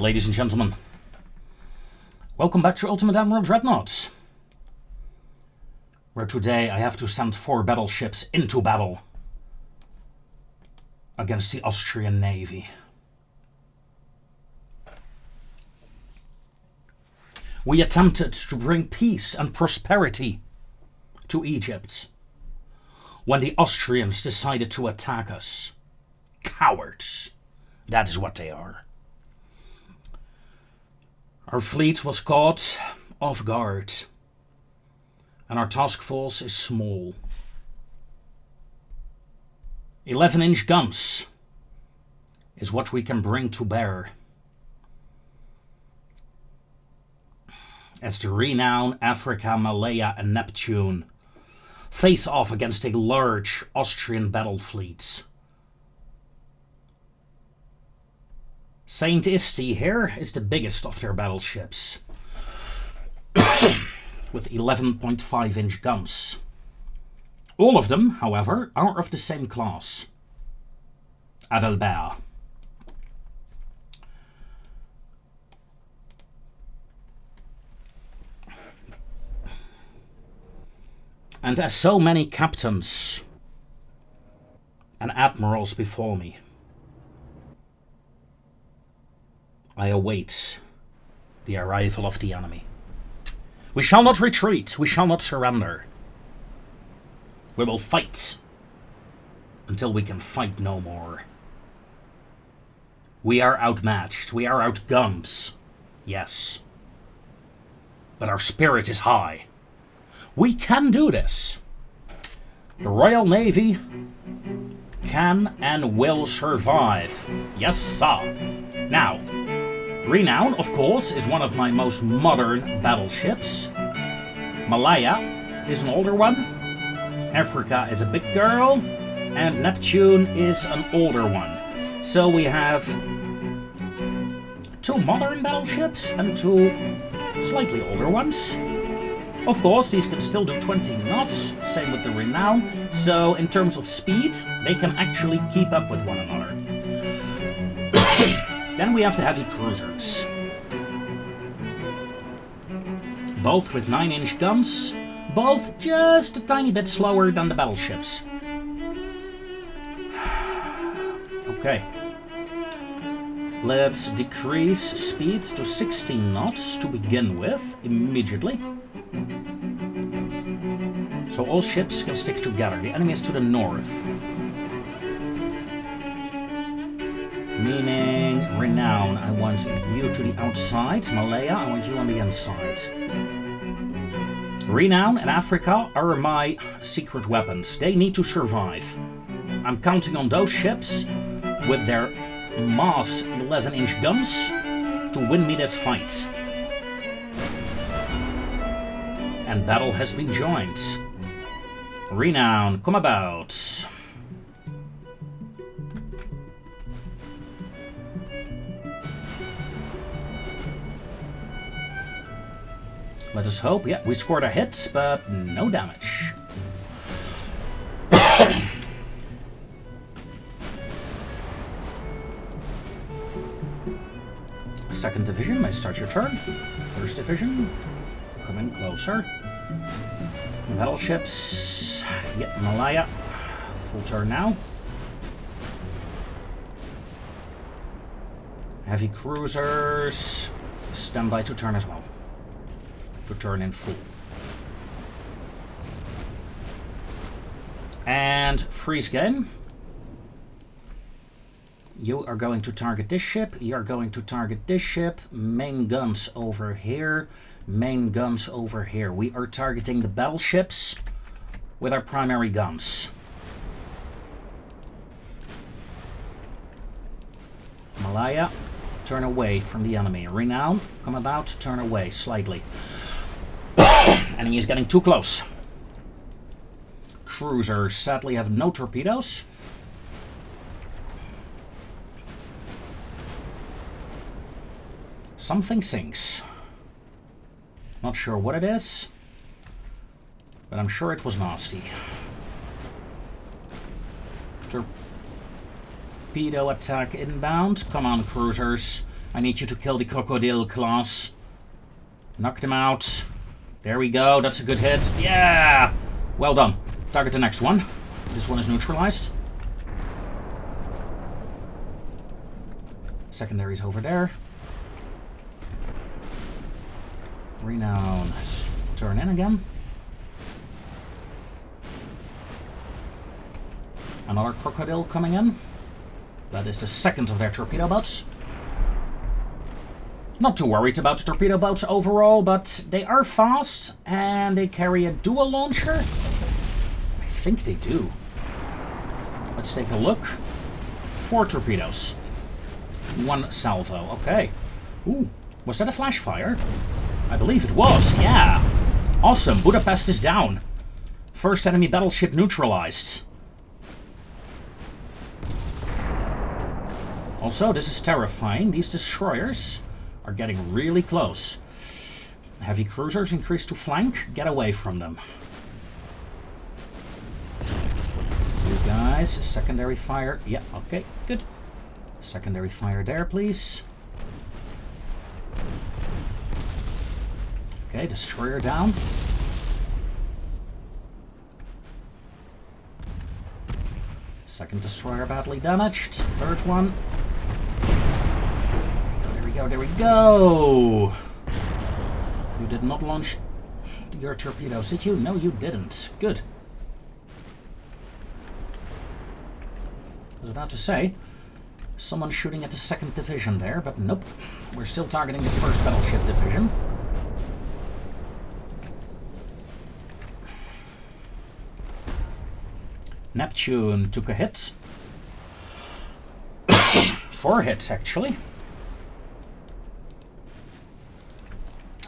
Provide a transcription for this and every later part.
Ladies and gentlemen, welcome back to Ultimate Admiral Dreadnoughts, where today I have to send 4 battleships into battle against the Austrian Navy. We attempted to bring peace and prosperity to Egypt when the Austrians decided to attack us. Cowards. That is what they are. Our fleet was caught off guard, and our task force is small. 11-inch guns is what we can bring to bear as the renowned Africa, Malaya and Neptune face off against a large Austrian battle fleet. Saint Isti here is the biggest of their battleships, with 11.5-inch guns. All of them, however, are of the same class, Adalbert. And as so many captains and admirals before me, I await the arrival of the enemy. We shall not retreat, we shall not surrender. We will fight until we can fight no more. We are outmatched, we are outgunned, yes. But our spirit is high. We can do this. The Royal Navy can and will survive. Yes, sir. Now, Renown, of course, is one of my most modern battleships. Malaya is an older one. Africa is a big girl. And Neptune is an older one. So we have 2 modern battleships and 2 slightly older ones. Of course, these can still do 20 knots, same with the Renown. So in terms of speed, they can actually keep up with one another. Then we have the heavy cruisers. Both with 9-inch guns, both just a tiny bit slower than the battleships. Okay. Let's decrease speed to 16 knots to begin with, immediately. So all ships can stick together. The enemy is to the north. Meaning, Renown, I want you to the outside. Malaya, I want you on the inside. Renown and Africa are my secret weapons. They need to survive. I'm counting on those ships with their mass 11-inch guns to win me this fight. And battle has been joined. Renown, come about. Let us hope. Yeah, we scored a hit, but no damage. Second division may start your turn. First division, come in closer. Battleships. Yep, Malaya. Full turn now. Heavy cruisers. Stand by to turn as well. To turn in full. And freeze game. You are going to target this ship. You are going to target this ship. Main guns over here. Main guns over here. We are targeting the battleships with our primary guns. Malaya, turn away from the enemy. Renown, come about, turn away slightly. Enemy is getting too close. Cruisers sadly have no torpedoes. Something sinks. Not sure what it is, but I'm sure it was nasty. Torpedo attack inbound. Come on, cruisers. I need you to kill the crocodile class. Knock them out. There we go. That's a good hit. Yeah! Well done. Target the next one. This one is neutralized. Secondary's over there. Renown. Turn in again. Another crocodile coming in. That is the second of their torpedo boats. Not too worried about the torpedo boats overall, but they are fast and they carry a dual launcher. I think they do. Let's take a look. 4 torpedoes. 1 salvo. Okay. Ooh, was that a flash fire? I believe it was, yeah. Awesome, Budapest is down. First enemy battleship neutralized. Also, this is terrifying. These destroyers are getting really close. Heavy cruisers increase to flank. Get away from them. You guys, secondary fire. Yeah, okay, good. Secondary fire there, please. Okay, destroyer down. Second destroyer badly damaged. Third one. There we go, there we go. You did not launch your torpedoes, did you? No, you didn't. Good. I was about to say, someone shooting at the 2nd division there, but nope. We're still targeting the 1st battleship division. Neptune took a hit. 4 hits, actually.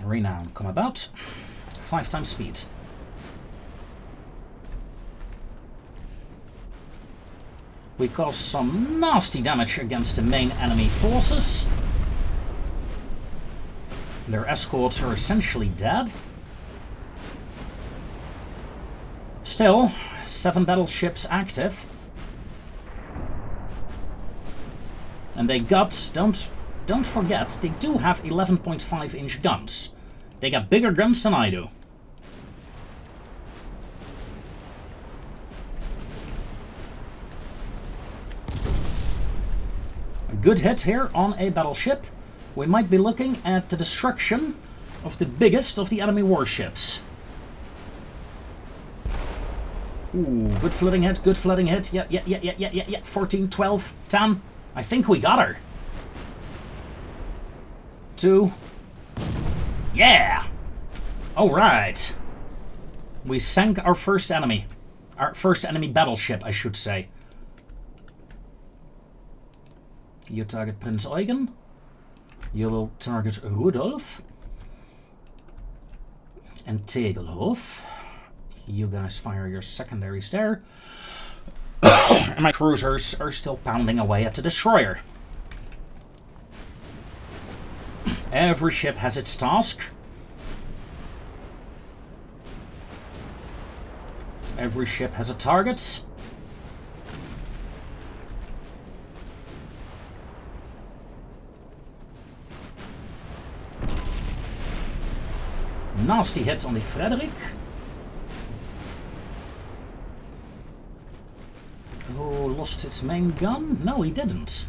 Renown, come about. 5 times speed. We caused some nasty damage against the main enemy forces. Their escorts are essentially dead. Still, 7 battleships active. And they got, don't forget, they do have 11.5-inch guns. They got bigger guns than I do. A good hit here on a battleship. We might be looking at the destruction of the biggest of the enemy warships. Ooh, good flooding hit, good flooding hit. Yeah. 14, 12, 10. I think we got her. 2. Yeah! Alright. We sank our first enemy. Our first enemy battleship, I should say. You target Prince Eugen. You will target Rudolf. And Tegelhof. You guys fire your secondaries there. And my cruisers are still pounding away at the destroyer. Every ship has its task. Every ship has a target. Nasty hit on the Frederick. Oh, lost its main gun? No, he didn't.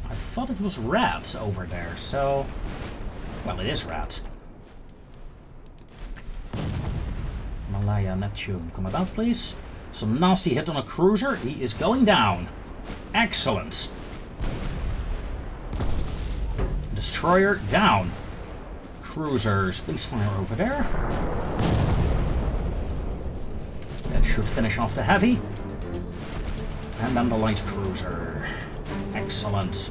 I thought it was Rat over there, so... Well, it is Rat. Malaya, Neptune, come about, please. Some nasty hit on a cruiser. He is going down. Excellent. Destroyer down. Cruisers, please fire over there. That should finish off the heavy. And then the light cruiser. Excellent.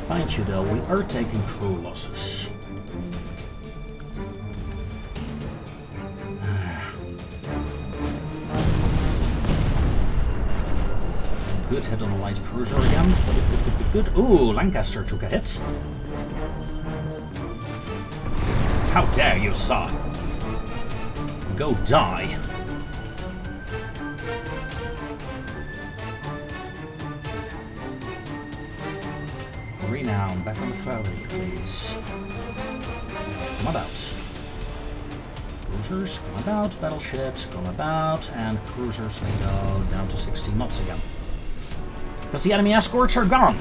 Mind you though, we are taking crew losses. Good hit on the light cruiser again. Good. Ooh, Lancaster took a hit. How dare you, sir? Go die. Renown, back on the ferry, please. Come about. Cruisers, come about. Battleships, come about. And cruisers will go down to 16 knots again. Because the enemy escorts are gone.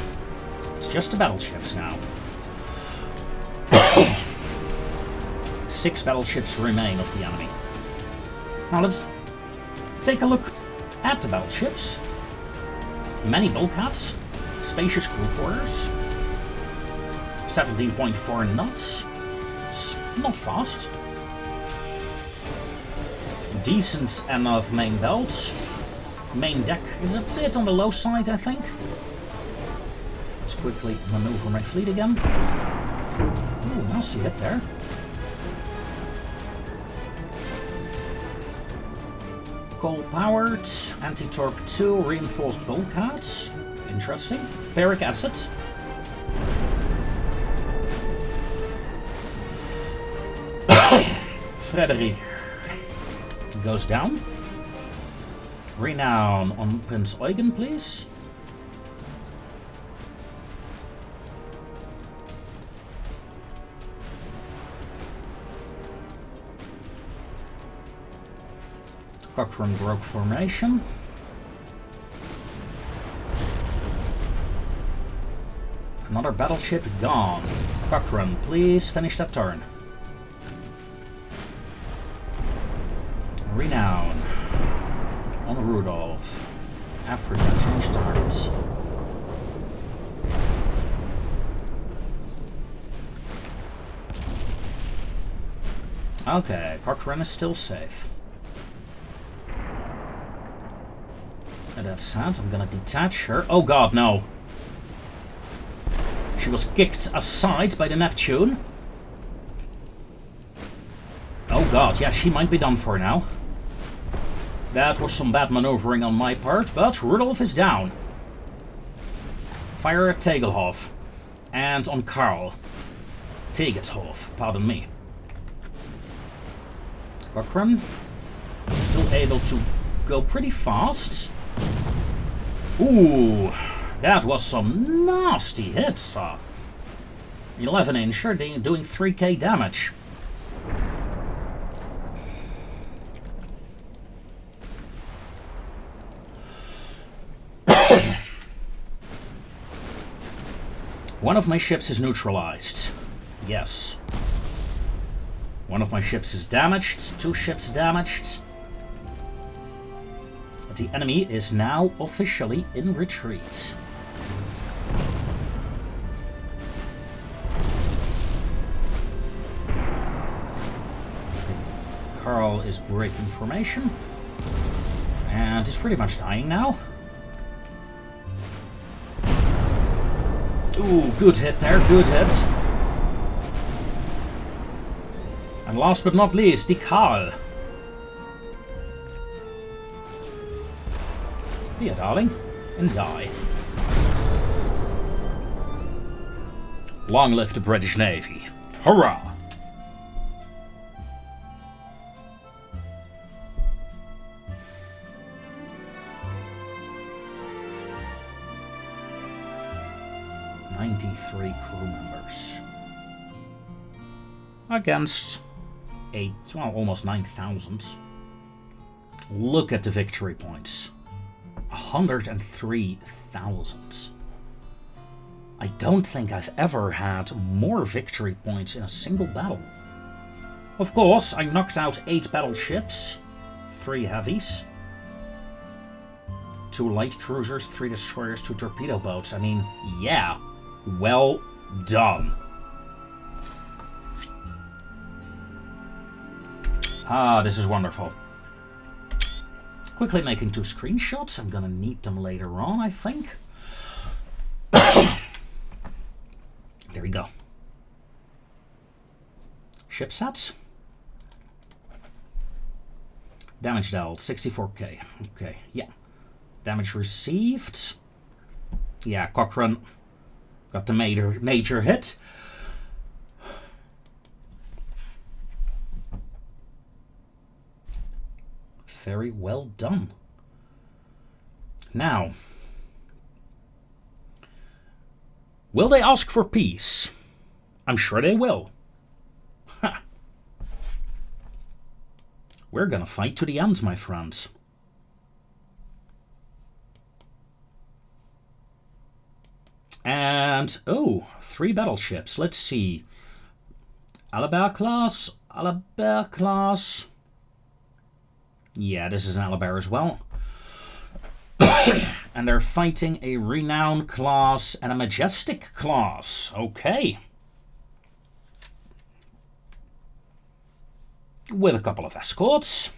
It's just the battleships now. 6 battleships remain of the enemy. Now let's take a look at the battleships. Many bulkheads, spacious crew quarters, 17.4 knots, it's not fast. Decent enough main belt. Main deck is a bit on the low side, I think. Let's quickly maneuver my fleet again. Ooh, nasty hit there. Coal-powered, anti-torp 2, reinforced bulkheads. Interesting. Baric acid. Frederick goes down. Renown on Prince Eugen, please. Cochrane broke formation. Another battleship gone. Cochrane, please finish that turn. Renown on Rudolph. Africa, change targets. Okay, Cochrane is still safe. And that said, I'm gonna detach her. Oh god, no. She was kicked aside by the Neptune. Oh god, yeah, she might be done for now. That was some bad maneuvering on my part, but Rudolph is down. Fire at Tegelhof. And on Karl. Tegethof, pardon me. Cochrane. Still able to go pretty fast. Ooh, that was some nasty hits. 11-incher doing 3k damage. One of my ships is neutralized. Yes. One of my ships is damaged. 2 ships damaged. The enemy is now officially in retreat. Karl is breaking formation. And is pretty much dying now. Ooh, good hit there, good hit. And last but not least, the Karl. Be a darling, and die. Long live the British Navy. Hurrah! .93 crew members. Against almost 9,000. Look at the victory points. 103,000. I don't think I've ever had more victory points in a single battle. Of course, I knocked out 8 battleships, 3 heavies, 2 light cruisers, 3 destroyers, 2 torpedo boats. I mean, yeah, well done. Ah, this is wonderful. Quickly making 2 screenshots. I'm gonna need them later on, I think. There we go. Ship sets. Damage dealt, 64k. Okay, yeah. Damage received. Yeah, Cochrane got the major hit. Very well done. Now, Will they ask for peace? I'm sure they will. Ha. We're gonna fight to the end, my friends. And, oh, 3 battleships. Let's see. Albert class. Yeah, this is an Albert as well. And they're fighting a Renown class and a Majestic class. Okay. With a couple of escorts.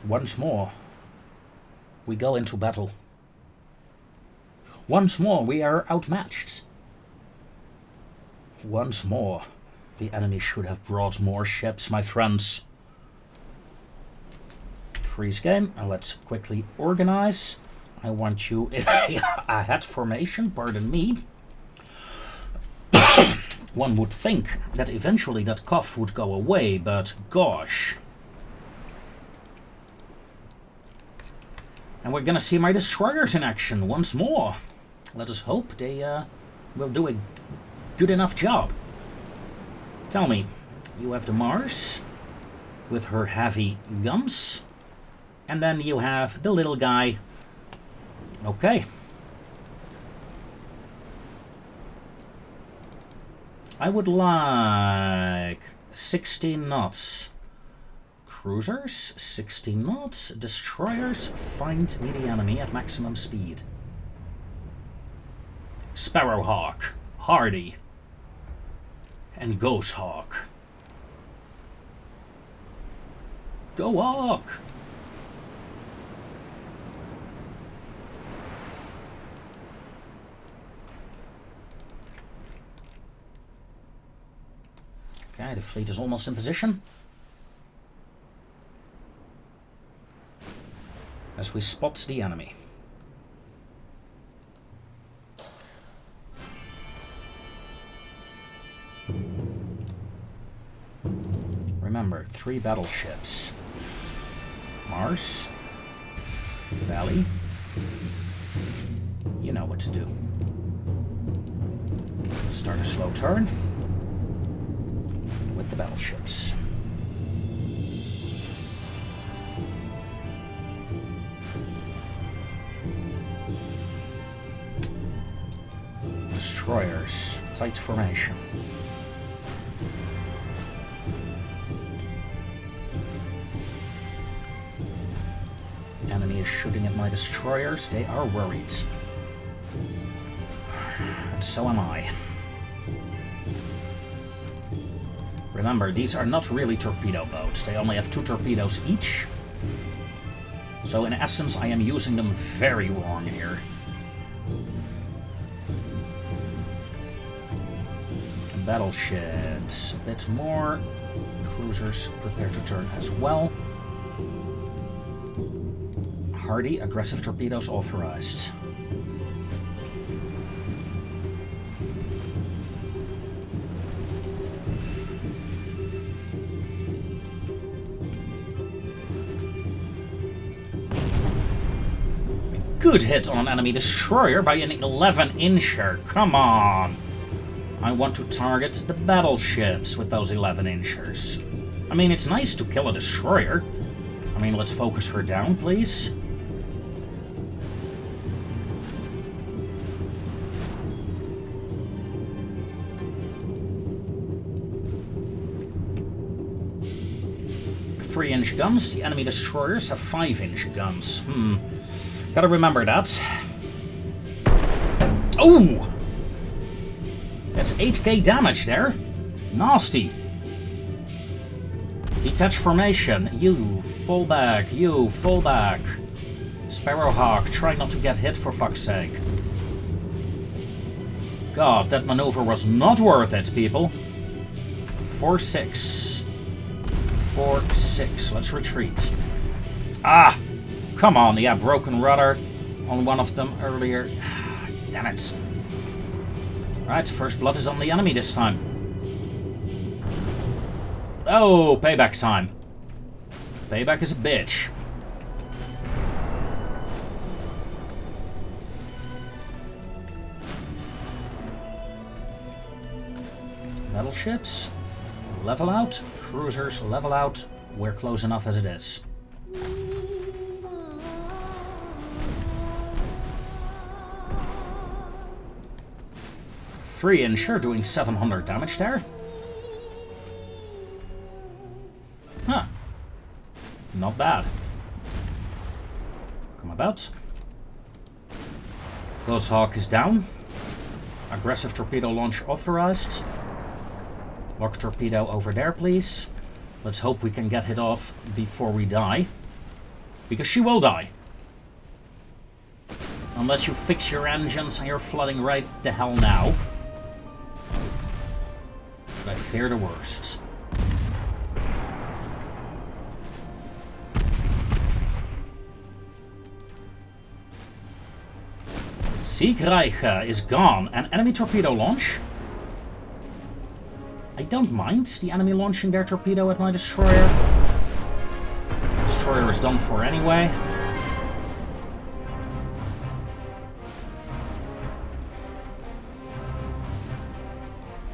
Once more, we go into battle. Once more, we are outmatched. Once more, the enemy should have brought more ships, my friends. Freeze game, and let's quickly organize. I want you in a head formation, pardon me. One would think that eventually that cough would go away, but gosh. And we're gonna see my destroyers in action once more. Let us hope they will do a good enough job. Tell me, you have the Mars with her heavy guns, and then you have the little guy. Okay. I would like 16 knots. Cruisers, 16 knots. Destroyers, find me the enemy at maximum speed. Sparrowhawk, Hardy, and Ghosthawk. Go Hawk! Okay, the fleet is almost in position. As we spot the enemy. Remember, 3 battleships. Mars. Valley. You know what to do. Start a slow turn with the battleships. Destroyers, tight formation. Enemy is shooting at my destroyers. They are worried. And so am I. Remember, these are not really torpedo boats. They only have 2 torpedoes each. So in essence, I am using them very wrong here. Battleships, a bit more. Cruisers prepare to turn as well. Hardy, aggressive torpedoes authorized. A good hit on an enemy destroyer by an 11-incher. Come on! I want to target the battleships with those 11-inchers. I mean, it's nice to kill a destroyer. I mean, let's focus her down, please. Three-inch guns. The enemy destroyers have 5-inch guns. Gotta remember that. Oh! That's 8k damage there. Nasty. Detach formation. You fall back. You fall back. Sparrowhawk, try not to get hit for fuck's sake. God, that maneuver was not worth it, people. 4-6. 4-6. Let's retreat. Ah! Come on, yeah, broken rudder. on one of them earlier. Damn it. Right, first blood is on the enemy this time. Oh, payback time. Payback is a bitch. Battleships, level out. Cruisers, level out. We're close enough as it is. Three inch, doing 700 damage there. Huh. Not bad. Come about. Goshawk is down. Aggressive torpedo launch authorized. Lock torpedo over there, please. Let's hope we can get it off before we die. Because she will die. Unless you fix your engines and you're flooding right the hell now. But I fear the worst. Siegreiche is gone. An enemy torpedo launch? I don't mind the enemy launching their torpedo at my destroyer. Destroyer is done for anyway.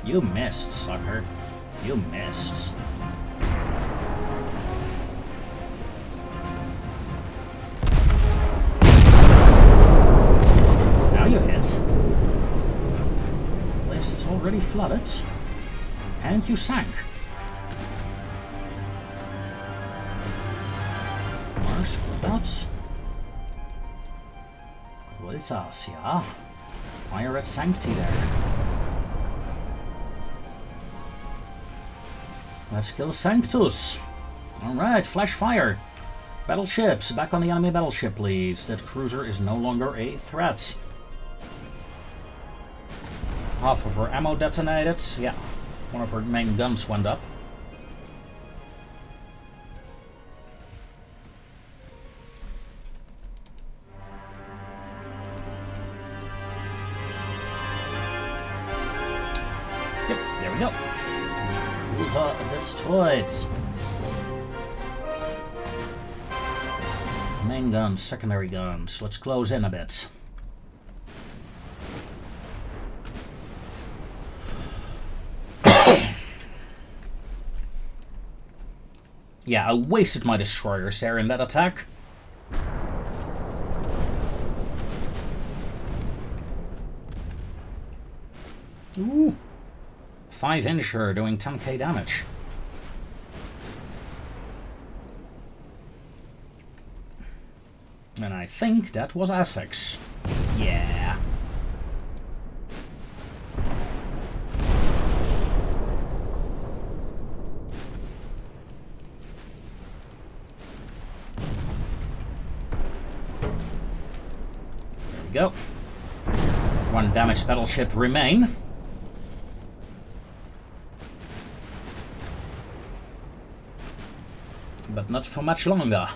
You missed, sucker. You missed. Now you hit. Place that's already flooded. And you sank. Mars, whereabouts? Größers, yeah. Fire at Sancti there. Let's kill Sanctus. Alright, flash fire. Battleships, back on the enemy battleship, please. That cruiser is no longer a threat. Half of her ammo detonated. Yeah. One of her main guns went up. Yep, there we go. Cruiser destroyed. Main guns, secondary guns. Let's close in a bit. Yeah, I wasted my destroyers there in that attack. Ooh. 5-incher doing 10k damage. And I think that was Essex. Yeah. Go. One damaged battleship remain. But not for much longer.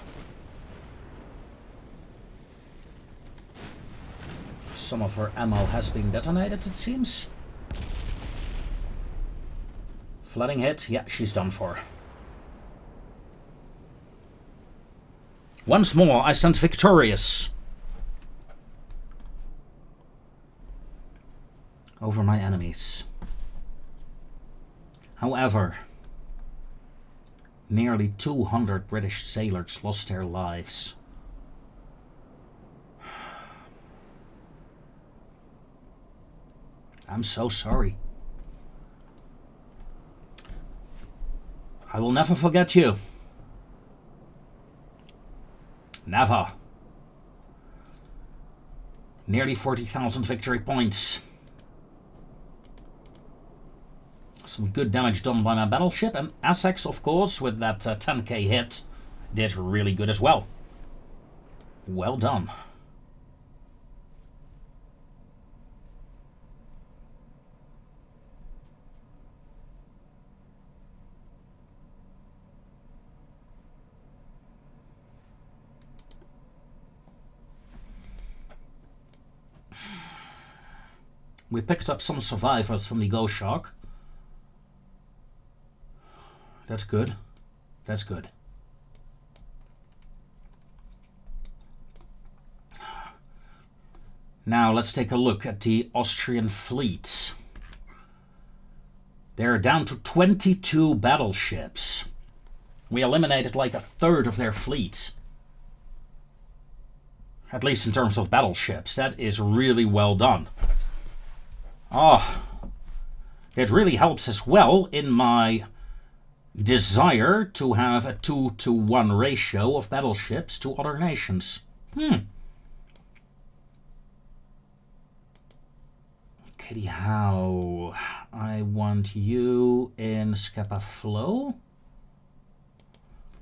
Some of her ammo has been detonated, it seems. Flooding hit. Yeah, she's done for. Once more, I stand victorious. Over my enemies. However, nearly 200 British sailors lost their lives. I'm so sorry. I will never forget you. Never. Nearly 40,000 victory points. Some good damage done by my battleship, and Essex, of course, with that 10k hit, did really good as well. Well done. We picked up some survivors from the Ghost Shark. That's good. That's good. Now let's take a look at the Austrian fleets. They're down to 22 battleships. We eliminated like a third of their fleet. At least in terms of battleships. That is really well done. Oh, it really helps as well in my desire to have a 2-to-1 ratio of battleships to other nations. Kitty How, I want you in Scapa Flow.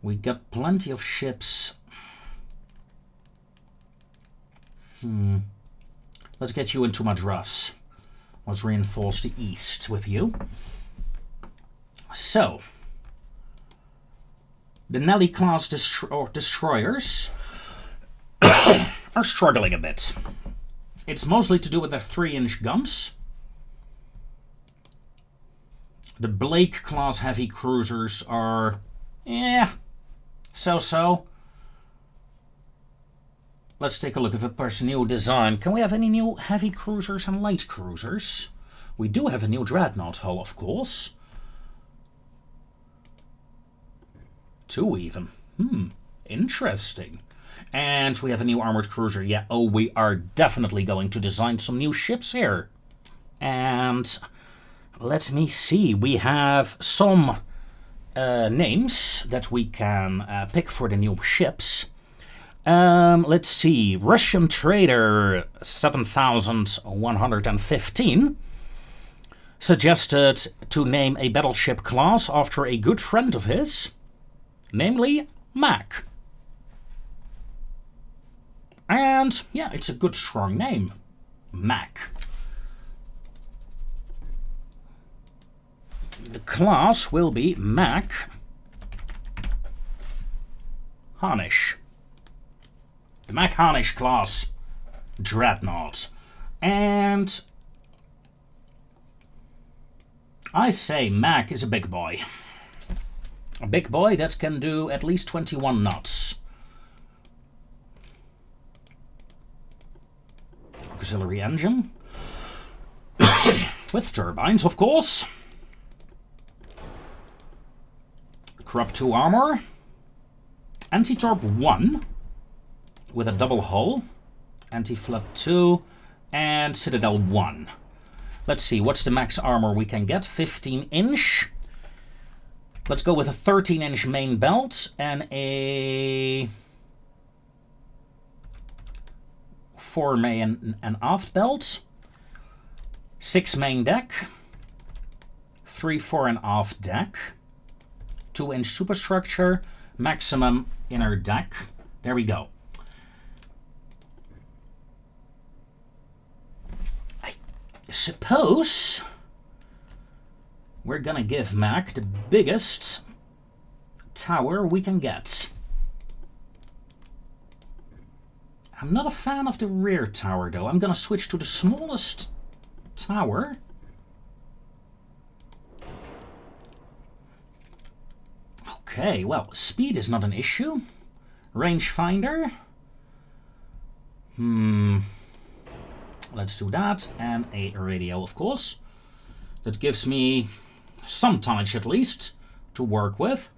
We got plenty of ships. Let's get you into Madras. Let's reinforce the east with you. So, the Nelly-class destroyers are struggling a bit. It's mostly to do with their 3-inch guns. The Blake-class heavy cruisers are, so-so. Let's take a look at the new design. Can we have any new heavy cruisers and light cruisers? We do have a new Dreadnought hull, of course. 2 even. Interesting. And we have a new armored cruiser. Yeah, we are definitely going to design some new ships here. And let me see. We have some names that we can pick for the new ships. Let's see. Russian Trader 7115 suggested to name a battleship class after a good friend of his, namely Mac. And yeah, it's a good strong name. Mac. The class will be Mac Harnish. The Mac Harnish class Dreadnought. And I say Mac is a big boy. A big boy that can do at least 21 knots. Auxiliary engine. With turbines, of course. Crop 2 armor. Anti-torp 1. With a double hull. Anti-flood 2. And Citadel 1. Let's see, what's the max armor we can get? 15-inch. Let's go with a 13-inch main belt and a 4 main and aft belt. 6 main deck. 3 fore and aft deck. 2-inch superstructure. Maximum inner deck. There we go. I suppose we're gonna give Mac the biggest tower we can get. I'm not a fan of the rear tower though. I'm gonna switch to the smallest tower. Okay, well, speed is not an issue. Rangefinder. Let's do that. And a radio, of course. That gives me some tonnage at least to work with.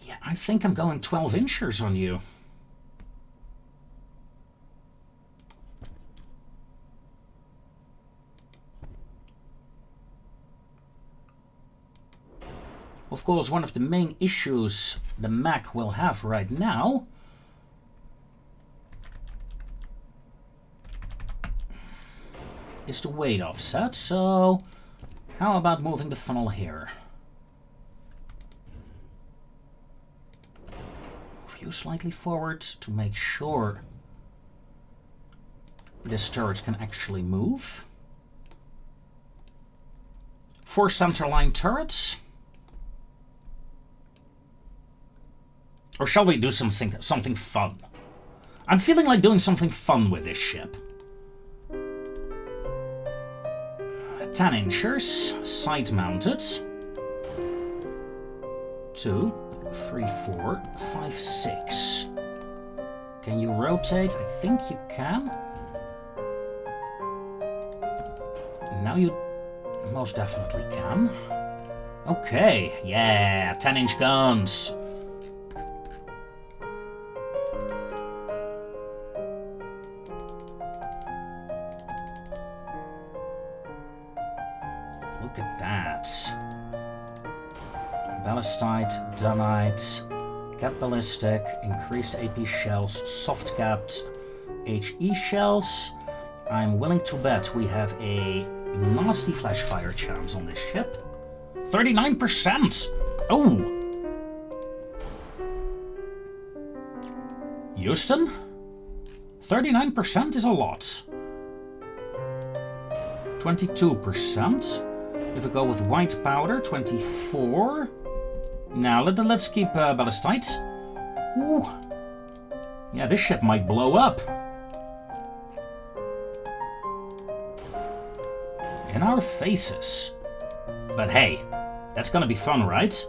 Yeah, I think I'm going 12 inchers on you. Of course, one of the main issues the Mac will have right now is the weight offset, so how about moving the funnel here? Move you slightly forward to make sure this turret can actually move. 4 centerline turrets. Or shall we do something fun? I'm feeling like doing something fun with this ship. 10 inchers, side mounted. 2, 3, 4, 5, 6. Can you rotate? I think you can. Now you most definitely can. Okay, yeah, 10-inch guns. Look at that. Ballistite, dunite, cap ballistic, increased AP shells, soft capped HE shells. I'm willing to bet we have a nasty flash fire chance on this ship. 39%! Oh! Houston? 39% is a lot. 22%. If we go with white powder, 24. Now let's keep ballistite. Ooh. Yeah, this ship might blow up. In our faces. But hey, that's gonna be fun, right?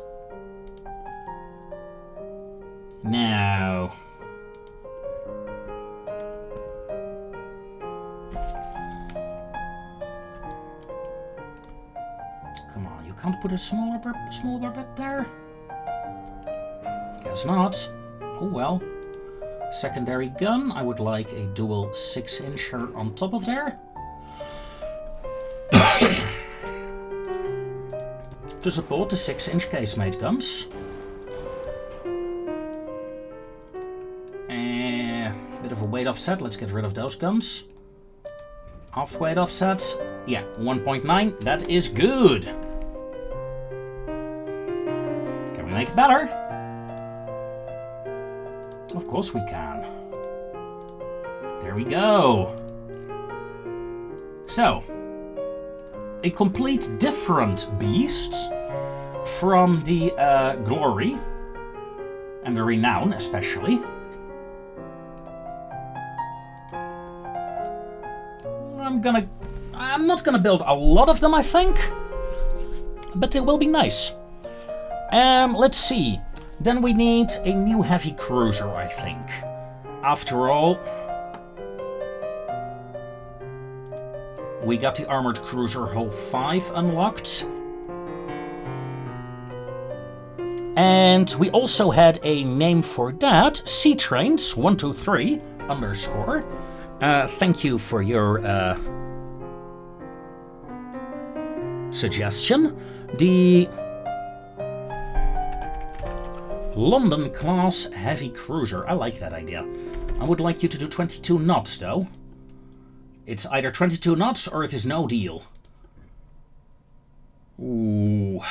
Now... Come on, you can't put a smaller bit there? Guess not. Oh well. Secondary gun, I would like a dual 6-incher on top of there. To support the 6-inch casemate guns. Bit of a weight offset, let's get rid of those guns. Half weight offset, yeah, 1.9, that is good. Can we make it better? Of course we can. There we go. So, a complete different beast from the glory and the renown especially. I'm not gonna build a lot of them, I think, but it will be nice. Let's see. Then we need a new heavy cruiser, I think. After all, we got the armored cruiser hull 5 unlocked. And we also had a name for that, Sea Trains 123 underscore. Thank you for your suggestion. The London class heavy cruiser. I like that idea. I would like you to do 22 knots though. It's either 22 knots or it is no deal. Ooh.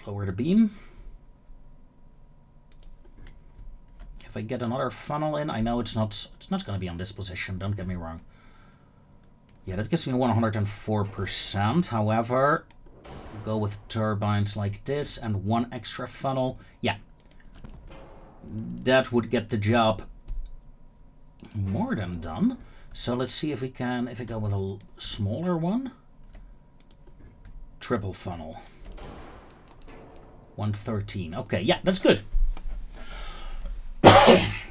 Lower the beam. If I get another funnel in, I know it's not going to be on this position, don't get me wrong. Yeah, that gives me 104%. However, go with turbines like this and one extra funnel. Yeah. That would get the job more than done. So let's see if we can, if we go with a smaller one. Triple funnel. 113. Okay, yeah, that's good.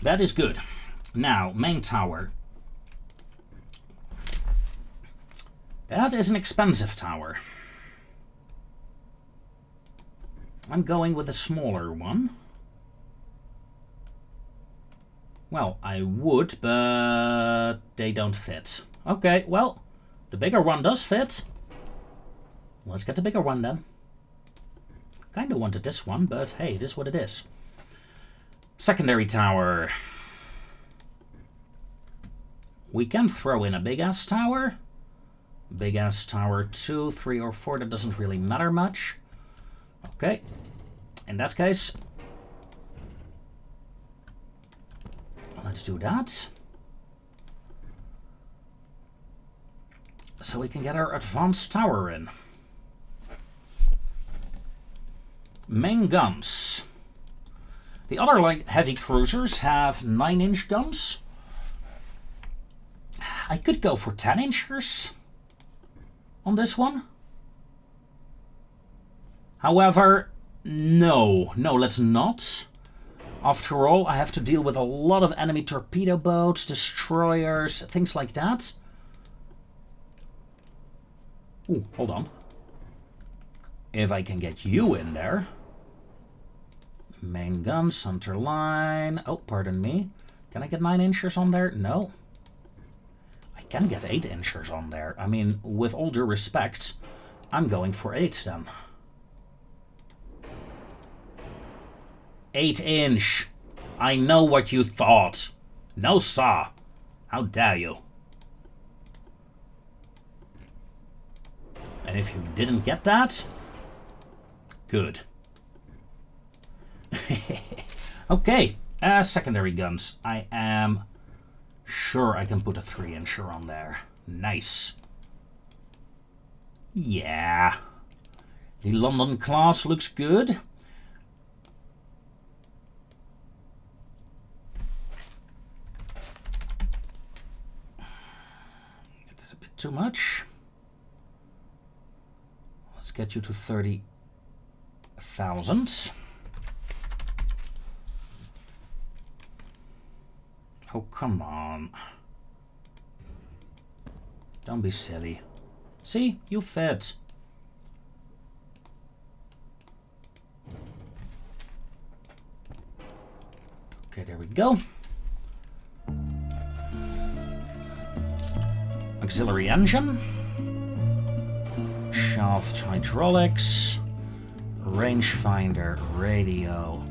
That is good. Now, main tower. That is an expensive tower. I'm going with a smaller one. Well, I would, but they don't fit. Okay, well, the bigger one does fit. Let's get the bigger one then. Kinda wanted this one, but hey, it is what it is. Secondary tower. We can throw in a big-ass tower. Big-ass tower 2, 3, or 4, that doesn't really matter much. Okay, in that case, let's do that. So we can get our advanced tower in. Main guns. The other light heavy cruisers have 9-inch guns. I could go for 10 inchers on this one. However, no, let's not. After all, I have to deal with a lot of enemy torpedo boats, destroyers, things like that. Ooh, hold on. If I can get you in there. Main gun, center line. Oh, pardon me. Can I get 9 inchers on there? No. I can get 8 inchers on there. I mean, with all due respect, I'm going for 8 then. 8-inch. I know what you thought. No, sir. How dare you? And if you didn't get that, good. Okay, secondary guns. I am sure I can put a 3-incher on there. Nice. Yeah. The London class looks good. That's a bit too much. Let's get you to 30,000. Oh, come on. Don't be silly. See? You fit. Okay, there we go. Auxiliary engine. Shaft hydraulics. Rangefinder, radio.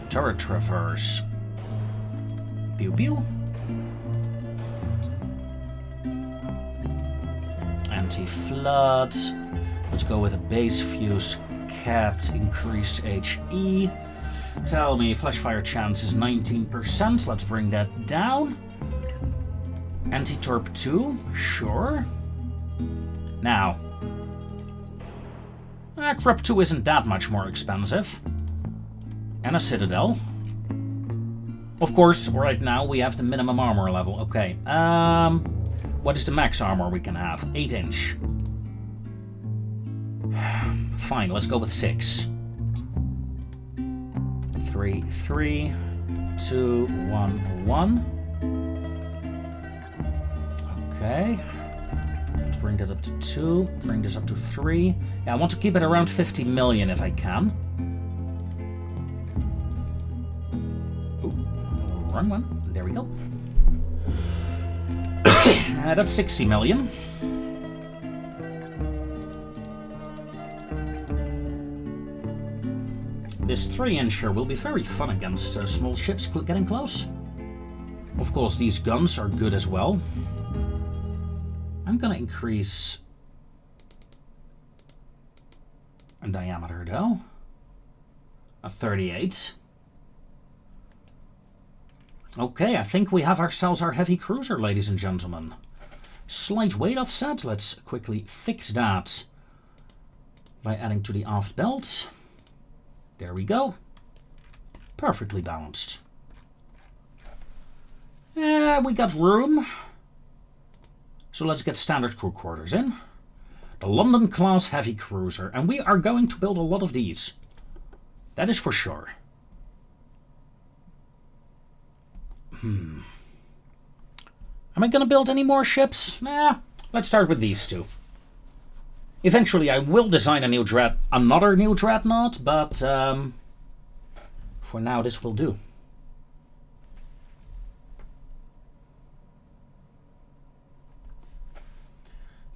Turret traverse. Pew pew. Anti-flood. Let's go with a base fuse capped, increased HE. Tell me, flash fire chance is 19%. Let's bring that down. Anti-torp 2, sure. Now, Crop 2 isn't that much more expensive. And a citadel. Of course, right now we have the minimum armor level. Okay, what is the max armor we can have? 8-inch. Fine, let's go with 6. 3, 3, 2, 1, 1. Okay. Let's bring that up to 2. Bring this up to 3. Yeah, I want to keep it around 50 million if I can. Wrong one. There we go. That's 60 million. This 3-incher will be very fun against small ships getting close. Of course, these guns are good as well. I'm gonna increase in diameter though. A 38. Okay, I think we have ourselves our heavy cruiser, ladies and gentlemen. Slight weight offset. Let's quickly fix that by adding to the aft belt. There we go. Perfectly balanced. We got room. So let's get standard crew quarters in. The London class heavy cruiser. And we are going to build a lot of these. That is for sure. Am I going to build any more ships? Nah, let's start with these two. Eventually I will design another new dreadnought, but for now this will do.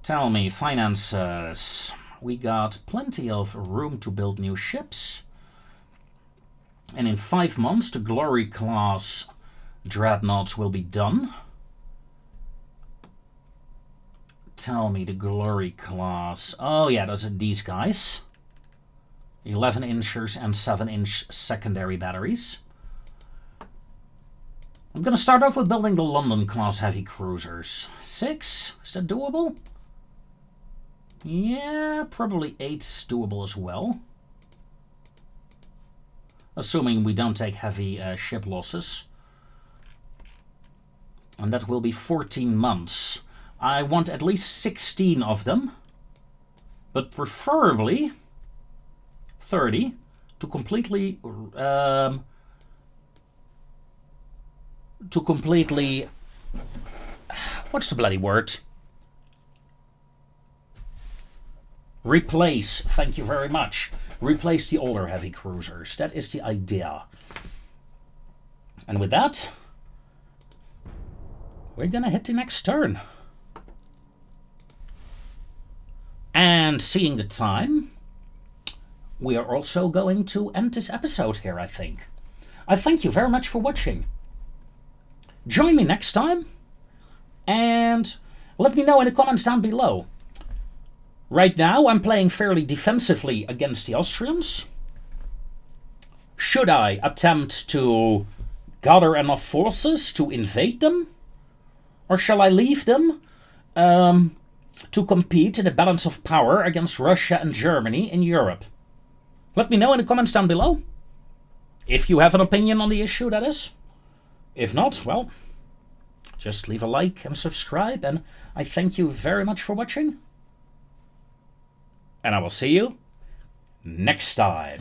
Tell me, finances. We got plenty of room to build new ships. And in 5 months the Glory class dreadnoughts will be done. Tell me, the Glory class. Oh yeah, those are these guys. 11-inchers and 7-inch secondary batteries. I'm gonna start off with building the London class heavy cruisers. 6? Is that doable? Yeah, probably 8 is doable as well. Assuming we don't take heavy ship losses. And that will be 14 months. I want at least 16 of them, but preferably 30 to completely what's the bloody word? Replace, thank you very much. Replace the older heavy cruisers. That is the idea. And with that, we're gonna hit the next turn. And seeing the time, we are also going to end this episode here, I think. I thank you very much for watching. Join me next time, and let me know in the comments down below. Right now, I'm playing fairly defensively against the Austrians. Should I attempt to gather enough forces to invade them? Or shall I leave them to compete in a balance of power against Russia and Germany in Europe? Let me know in the comments down below. If you have an opinion on the issue, that is. If not, well, just leave a like and subscribe, and I thank you very much for watching. And I will see you next time.